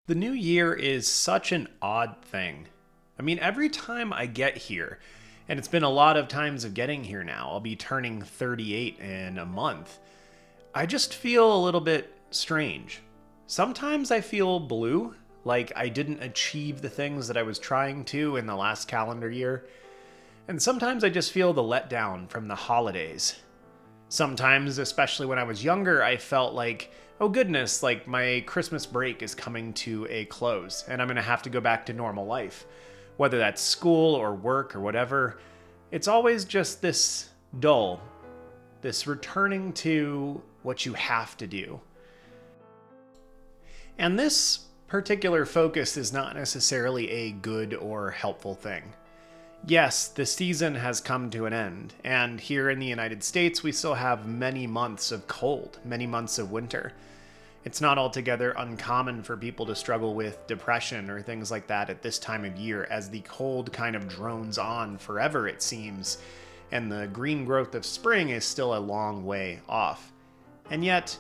The new year is such an odd thing. I mean, every time I get here, and it's been a lot of times of getting here now, I'll be turning 38 in a month, I just feel a little bit strange. Sometimes I feel blue, like I didn't achieve the things that I was trying to in the last calendar year. And sometimes I just feel the letdown from the holidays. Sometimes, especially when I was younger, I felt like, oh goodness, like my Christmas break is coming to a close and I'm going to have to go back to normal life. Whether that's school or work or whatever, it's always just this dull, this returning to what you have to do. And this particular focus is not necessarily a good or helpful thing. Yes, the season has come to an end, and here in the United States, we still have many months of cold, many months of winter. It's not altogether uncommon for people to struggle with depression or things like that at this time of year, as the cold kind of drones on forever, it seems, and the green growth of spring is still a long way off. And yet,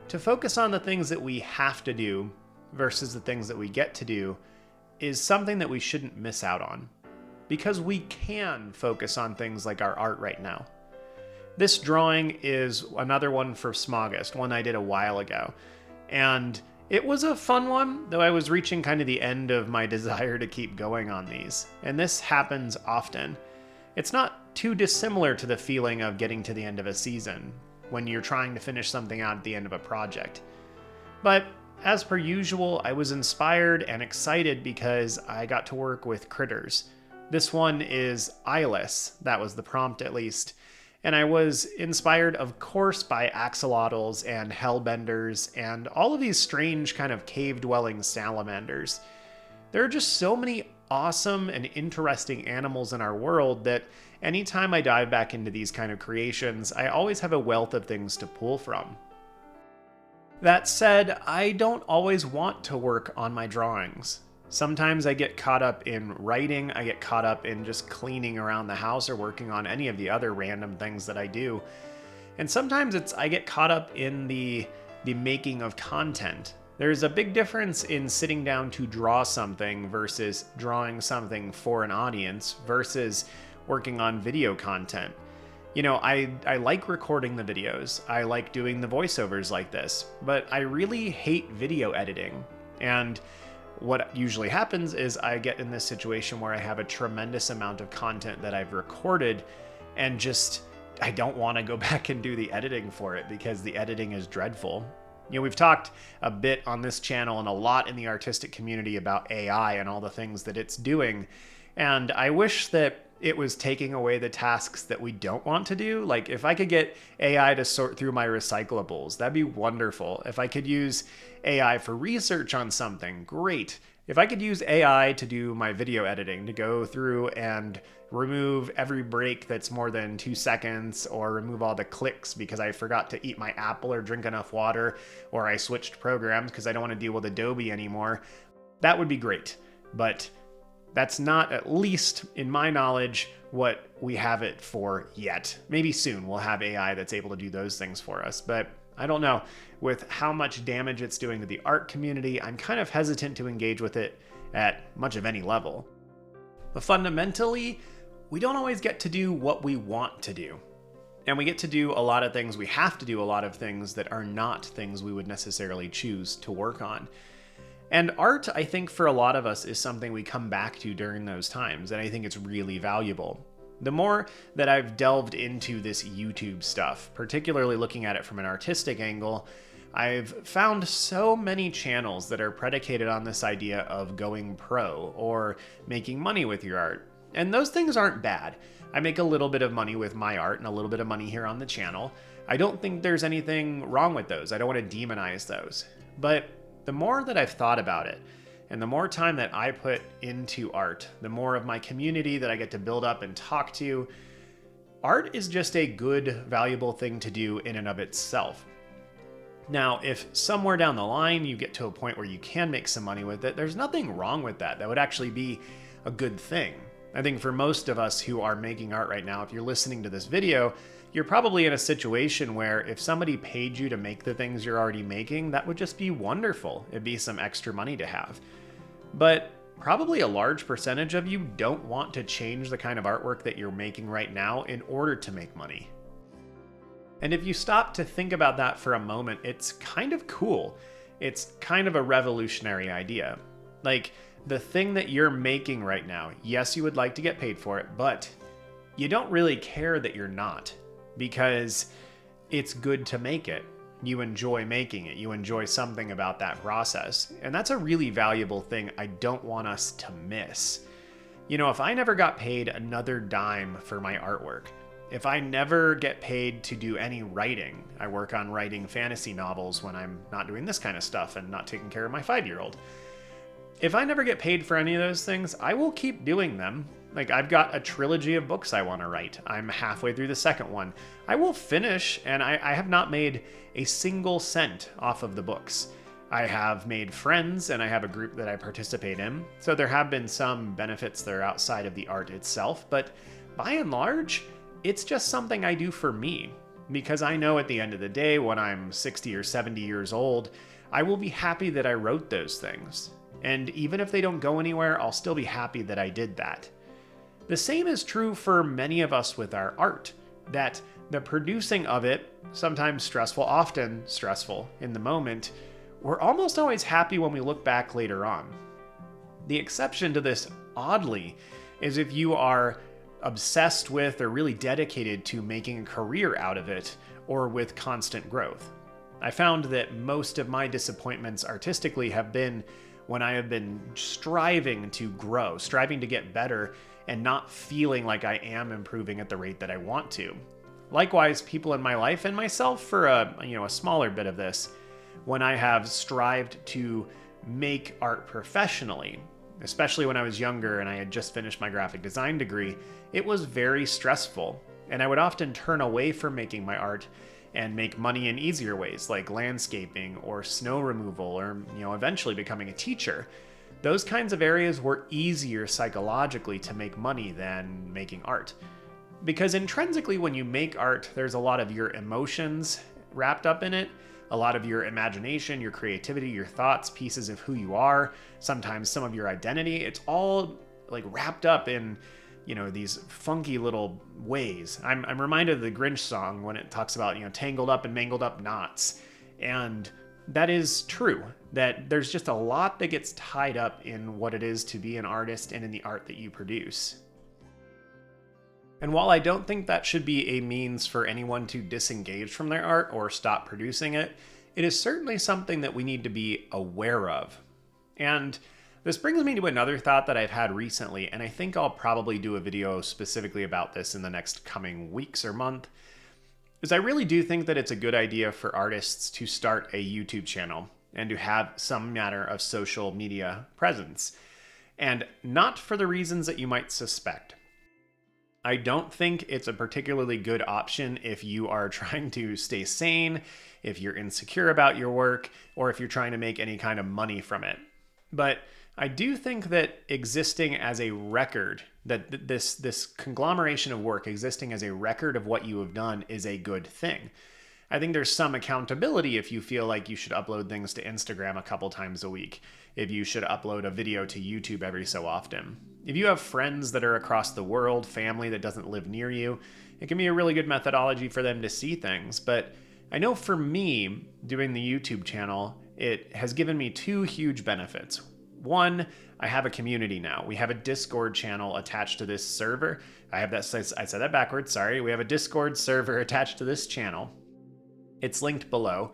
to focus on the things that we have to do versus the things that we get to do is something that we shouldn't miss out on. Because we can focus on things like our art right now. This drawing is another one for Smogist, one I did a while ago. And it was a fun one, though I was reaching kind of the end of my desire to keep going on these. And this happens often. It's not too dissimilar to the feeling of getting to the end of a season, when you're trying to finish something out at the end of a project. But as per usual, I was inspired and excited because I got to work with critters. This one is eyeless, that was the prompt at least, and I was inspired of course by axolotls and hellbenders and all of these strange kind of cave-dwelling salamanders. There are just so many awesome and interesting animals in our world that anytime I dive back into these kind of creations, I always have a wealth of things to pull from. That said, I don't always want to work on my drawings. Sometimes I get caught up in writing, I get caught up in just cleaning around the house or working on any of the other random things that I do. And sometimes I get caught up in the making of content. There's a big difference in sitting down to draw something versus drawing something for an audience versus working on video content. You know, I like recording the videos, I like doing the voiceovers like this, but I really hate video editing. And what usually happens is I get in this situation where I have a tremendous amount of content that I've recorded and just, I don't want to go back and do the editing for it because the editing is dreadful. You know, we've talked a bit on this channel and a lot in the artistic community about AI and all the things that it's doing. And I wish that it was taking away the tasks that we don't want to do. Like if I could get AI to sort through my recyclables, that'd be wonderful. If I could use AI for research on something, great. If I could use AI to do my video editing, to go through and remove every break that's more than 2 seconds, or remove all the clicks because I forgot to eat my apple or drink enough water, or I switched programs because I don't want to deal with Adobe anymore, that would be great. But that's not, at least in my knowledge, what we have it for yet. Maybe soon we'll have AI that's able to do those things for us, but I don't know. With how much damage it's doing to the art community, I'm kind of hesitant to engage with it at much of any level. But fundamentally, we don't always get to do what we want to do. And we get to do a lot of things, we have to do a lot of things that are not things we would necessarily choose to work on. And art, I think, for a lot of us is something we come back to during those times, and I think it's really valuable. The more that I've delved into this YouTube stuff, particularly looking at it from an artistic angle, I've found so many channels that are predicated on this idea of going pro or making money with your art. And those things aren't bad. I make a little bit of money with my art and a little bit of money here on the channel. I don't think there's anything wrong with those. I don't want to demonize those. But the more that I've thought about it, and the more time that I put into art, the more of my community that I get to build up and talk to, art is just a good, valuable thing to do in and of itself. Now, if somewhere down the line you get to a point where you can make some money with it, there's nothing wrong with that. That would actually be a good thing. I think for most of us who are making art right now, if you're listening to this video, you're probably in a situation where if somebody paid you to make the things you're already making, that would just be wonderful. It'd be some extra money to have. But probably a large percentage of you don't want to change the kind of artwork that you're making right now in order to make money. And if you stop to think about that for a moment, it's kind of cool. It's kind of a revolutionary idea. Like, the thing that you're making right now, yes, you would like to get paid for it, but you don't really care that you're not, because it's good to make it. You enjoy making it. You enjoy something about that process. And that's a really valuable thing I don't want us to miss. You know, if I never got paid another dime for my artwork, if I never get paid to do any writing, I work on writing fantasy novels when I'm not doing this kind of stuff and not taking care of my 5-year-old. If I never get paid for any of those things, I will keep doing them. Like, I've got a trilogy of books I want to write. I'm halfway through the second one. I will finish, and I have not made a single cent off of the books. I have made friends, and I have a group that I participate in, so there have been some benefits that are outside of the art itself, but by and large, it's just something I do for me, because I know at the end of the day, when I'm 60 or 70 years old, I will be happy that I wrote those things. And even if they don't go anywhere, I'll still be happy that I did that. The same is true for many of us with our art, that the producing of it, sometimes stressful, often stressful in the moment, we're almost always happy when we look back later on. The exception to this, oddly, is if you are obsessed with or really dedicated to making a career out of it, or with constant growth. I found that most of my disappointments artistically have been when I have been striving to grow, striving to get better, and not feeling like I am improving at the rate that I want to. Likewise, people in my life and myself for a smaller bit of this, when I have strived to make art professionally, especially when I was younger and I had just finished my graphic design degree, it was very stressful. And I would often turn away from making my art and make money in easier ways, like landscaping or snow removal, or eventually becoming a teacher. Those kinds of areas were easier psychologically to make money than making art. Because intrinsically, when you make art, there's a lot of your emotions wrapped up in it, a lot of your imagination, your creativity, your thoughts, pieces of who you are, sometimes some of your identity. It's all like wrapped up in these funky little ways. I'm reminded of the Grinch song when it talks about, tangled up and mangled up knots. And that is true, that there's just a lot that gets tied up in what it is to be an artist and in the art that you produce. And while I don't think that should be a means for anyone to disengage from their art or stop producing it, it is certainly something that we need to be aware of. And this brings me to another thought that I've had recently, and I think I'll probably do a video specifically about this in the next coming weeks or month, is I really do think that it's a good idea for artists to start a YouTube channel and to have some manner of social media presence, and not for the reasons that you might suspect. I don't think it's a particularly good option if you are trying to stay sane, if you're insecure about your work, or if you're trying to make any kind of money from it. But I do think that existing as a record, that this conglomeration of work existing as a record of what you have done is a good thing. I think there's some accountability if you feel like you should upload things to Instagram a couple times a week, if you should upload a video to YouTube every so often. If you have friends that are across the world, family that doesn't live near you, it can be a really good methodology for them to see things. But I know for me, doing the YouTube channel, it has given me two huge benefits. One, I have a community now. We have a Discord channel attached to this server. I said that backwards, sorry. We have a Discord server attached to this channel. It's linked below.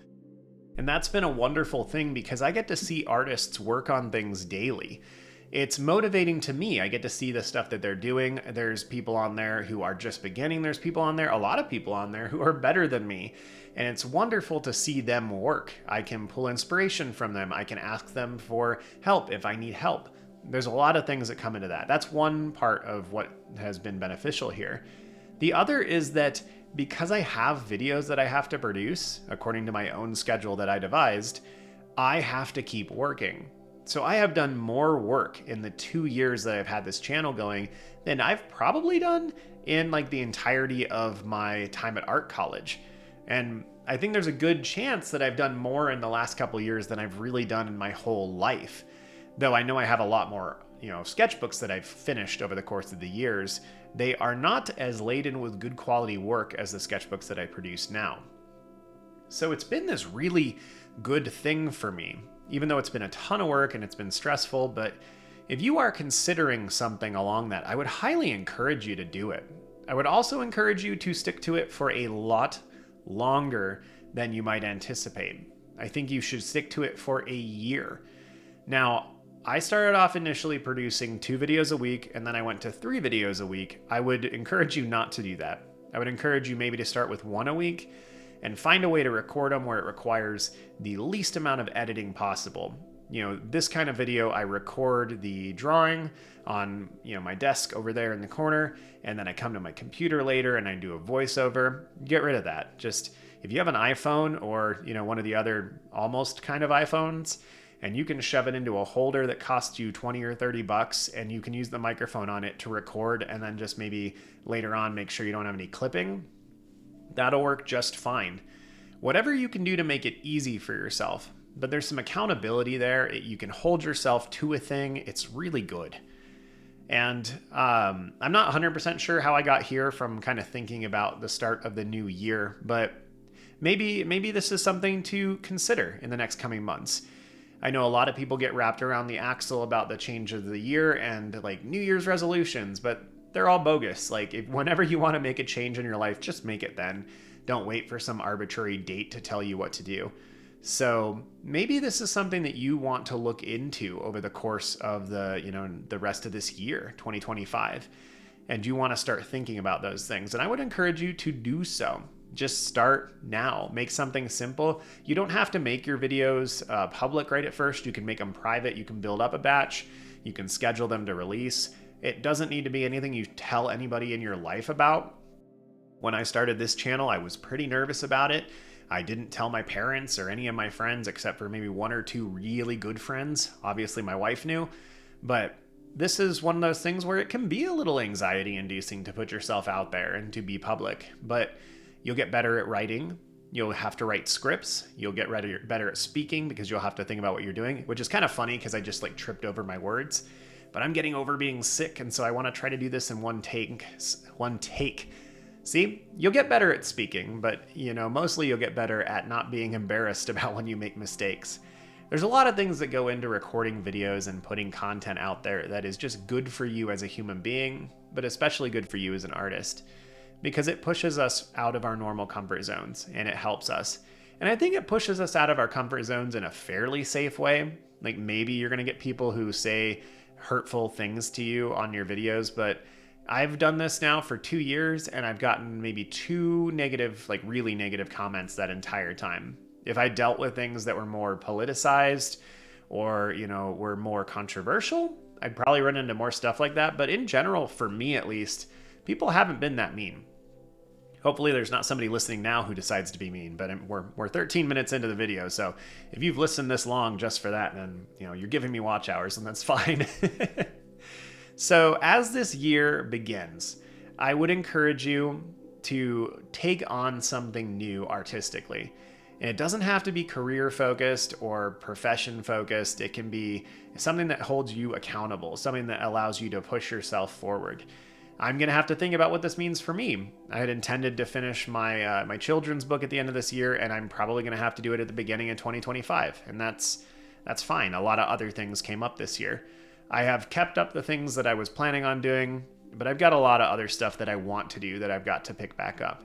And that's been a wonderful thing because I get to see artists work on things daily. It's motivating to me. I get to see the stuff that they're doing. There's people on there who are just beginning. There's people on there, a lot of people on there who are better than me. And it's wonderful to see them work. I can pull inspiration from them. I can ask them for help if I need help. There's a lot of things that come into that. That's one part of what has been beneficial here. The other is that because I have videos that I have to produce, according to my own schedule that I devised, I have to keep working. So I have done more work in the 2 years that I've had this channel going than I've probably done in like the entirety of my time at art college. And I think there's a good chance that I've done more in the last couple of years than I've really done in my whole life. Though I know I have a lot more, sketchbooks that I've finished over the course of the years. They are not as laden with good quality work as the sketchbooks that I produce now. So it's been this really good thing for me, even though it's been a ton of work and it's been stressful. But if you are considering something along that, I would highly encourage you to do it. I would also encourage you to stick to it for a lot longer than you might anticipate. I think you should stick to it for a year. Now, I started off initially producing 2 videos a week, and then I went to 3 videos a week. I would encourage you not to do that. I would encourage you maybe to start with 1 a week and find a way to record them where it requires the least amount of editing possible. This kind of video, I record the drawing on, my desk over there in the corner, and then I come to my computer later and I do a voiceover. Get rid of that. Just, if you have an iPhone or, one of the other almost kind of iPhones, and you can shove it into a holder that costs you 20 or 30 bucks, and you can use the microphone on it to record, and then just maybe later on make sure you don't have any clipping, that'll work just fine. Whatever you can do to make it easy for yourself, but there's some accountability there. You can hold yourself to a thing. It's really good. And I'm not 100% sure how I got here from kind of thinking about the start of the new year, but maybe this is something to consider in the next coming months. I know a lot of people get wrapped around the axle about the change of the year and like New Year's resolutions, but they're all bogus. Like, whenever you want to make a change in your life, just make it then. Don't wait for some arbitrary date to tell you what to do. So maybe this is something that you want to look into over the course of the rest of this year, 2025. And you want to start thinking about those things. And I would encourage you to do so. Just start now. Make something simple. You don't have to make your videos public right at first. You can make them private. You can build up a batch. You can schedule them to release. It doesn't need to be anything you tell anybody in your life about. When I started this channel, I was pretty nervous about it. I didn't tell my parents or any of my friends, except for maybe 1 or 2 really good friends. Obviously, my wife knew. But this is one of those things where it can be a little anxiety-inducing to put yourself out there and to be public. But you'll get better at writing. You'll have to write scripts. You'll get better at speaking because you'll have to think about what you're doing, which is kind of funny because I just tripped over my words. But I'm getting over being sick, and so I want to try to do this in one take. See, you'll get better at speaking, but mostly you'll get better at not being embarrassed about when you make mistakes. There's a lot of things that go into recording videos and putting content out there that is just good for you as a human being, but especially good for you as an artist, because it pushes us out of our normal comfort zones and it helps us. And I think it pushes us out of our comfort zones in a fairly safe way. Like, maybe you're going to get people who say hurtful things to you on your videos, but I've done this now for 2 years and I've gotten maybe 2 negative, really negative comments that entire time. If I dealt with things that were more politicized or, were more controversial, I'd probably run into more stuff like that. But in general, for me at least, people haven't been that mean. Hopefully there's not somebody listening now who decides to be mean, but we're 13 minutes into the video. So if you've listened this long just for that, then, you're giving me watch hours, and that's fine. So as this year begins, I would encourage you to take on something new artistically. And it doesn't have to be career focused or profession focused. It can be something that holds you accountable, something that allows you to push yourself forward. I'm going to have to think about what this means for me. I had intended to finish my children's book at the end of this year, and I'm probably going to have to do it at the beginning of 2025. And that's fine. A lot of other things came up this year. I have kept up the things that I was planning on doing, but I've got a lot of other stuff that I want to do that I've got to pick back up.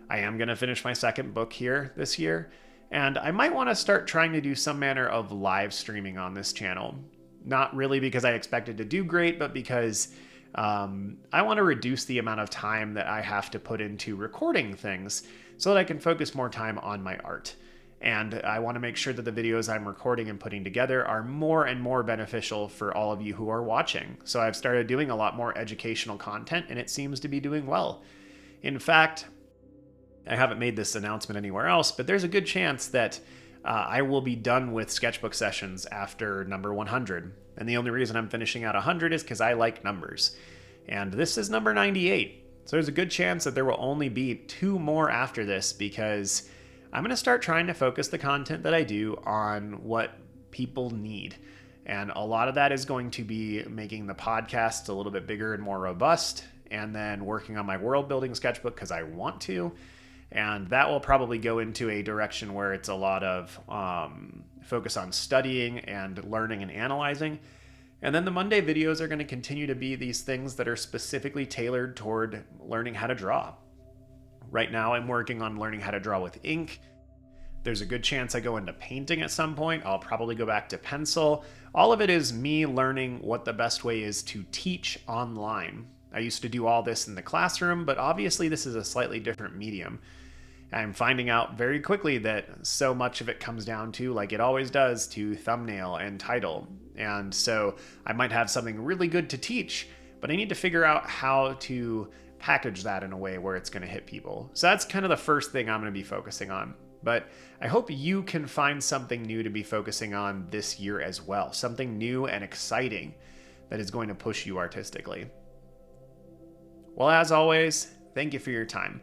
I am going to finish my 2nd book here this year, and I might want to start trying to do some manner of live streaming on this channel. Not really because I expected to do great, but because I want to reduce the amount of time that I have to put into recording things so that I can focus more time on my art. And I want to make sure that the videos I'm recording and putting together are more and more beneficial for all of you who are watching. So I've started doing a lot more educational content, and it seems to be doing well. In fact, I haven't made this announcement anywhere else, but there's a good chance that I will be done with sketchbook sessions after number 100. And the only reason I'm finishing out 100 is because I like numbers. And this is number 98. So there's a good chance that there will only be 2 more after this, because I'm going to start trying to focus the content that I do on what people need. And a lot of that is going to be making the podcast a little bit bigger and more robust, and then working on my world building sketchbook because I want to. And that will probably go into a direction where it's a lot of focus on studying and learning and analyzing. And then the Monday videos are going to continue to be these things that are specifically tailored toward learning how to draw. Right now I'm working on learning how to draw with ink. There's a good chance I go into painting at some point. I'll probably go back to pencil. All of it is me learning what the best way is to teach online. I used to do all this in the classroom, but obviously this is a slightly different medium. I'm finding out very quickly that so much of it comes down to, like it always does, to thumbnail and title. And so I might have something really good to teach, but I need to figure out how to package that in a way where it's going to hit people. So that's kind of the first thing I'm going to be focusing on. But I hope you can find something new to be focusing on this year as well. Something new and exciting that is going to push you artistically. Well, as always, thank you for your time.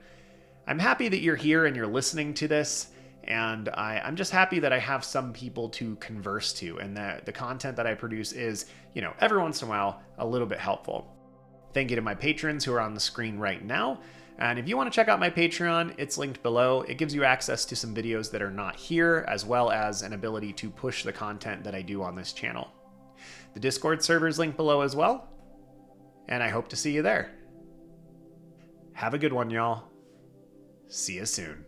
I'm happy that you're here and you're listening to this, and I'm just happy that I have some people to converse to, and that the content that I produce is, every once in a while, a little bit helpful. Thank you to my patrons who are on the screen right now. And if you want to check out my Patreon, it's linked below. It gives you access to some videos that are not here, as well as an ability to push the content that I do on this channel. The Discord server is linked below as well, and I hope to see you there. Have a good one, y'all. See you soon.